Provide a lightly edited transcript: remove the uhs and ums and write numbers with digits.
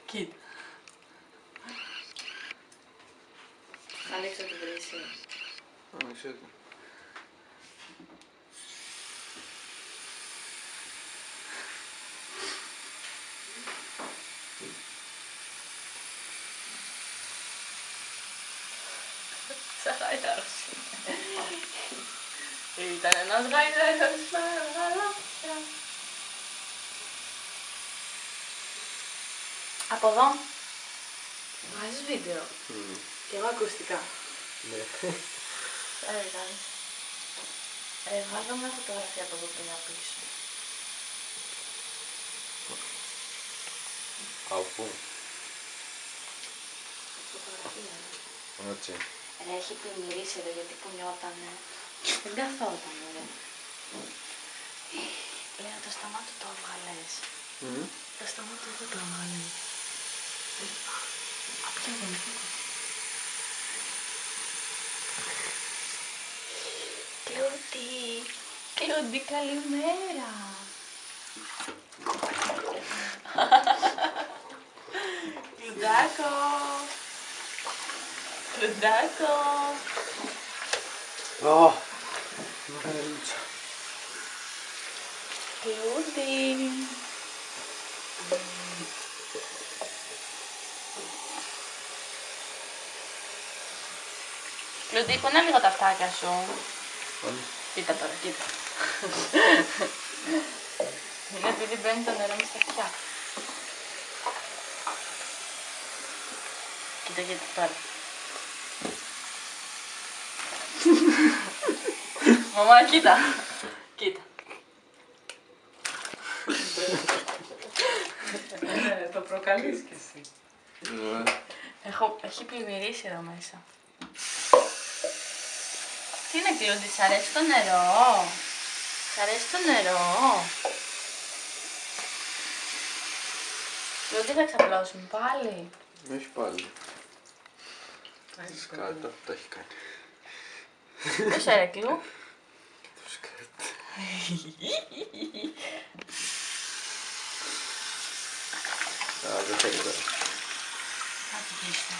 Κοίτα. Θα ανοίξω την βρύση. Άνοιξε το. Τσαχαλιάρος. Ήταν ένας γαϊδάρος με γαλάζια. Από εδώ. Βάζεις βίντεο. Και εγώ ακουστικά. Ναι. Έκανε. Βάλω μια φωτογραφία από εδώ πέρα πίσω. Από. Φωτογραφία. Έτσι. Ρε, έχει πλημμυρίσει εδώ γιατί κουνιότανε. Δεν καθότανε, ρε. Λέω, το σταμάτο το έβγαλες. Το σταμάτο εδώ το έβγαλες. Από ποια γονική. Κλούντι. Κλούντι, καλημέρα. Κλουντάκο. Κλουντάκο. Ω, μαγαρίτσα. Κλούντι. Κλούντι, κουνά λίγο τα αυτάκια σου. Κοίτα τώρα, κοίτα. Είναι επειδή μπαίνει το νερό μες στα αυτιά. Κοίτα, κοίτα τώρα. Μαμά, κοίτα. Κοίτα. Το προκαλείς κι εσύ. Έχει πλημμυρίσει εδώ μέσα. Τι είναι, Κλούντι, σ' αρέσει το νερό? Σ' αρέσει το νερό? Κλούντι, θα ξαπλώσουμε πάλι. Όχι πάλι. Σκάτα, τα έχει κάνει. Πώς ρε, Κλου? Το σκάτα. Α, δεν θέλει τώρα. Θα την πείσαι.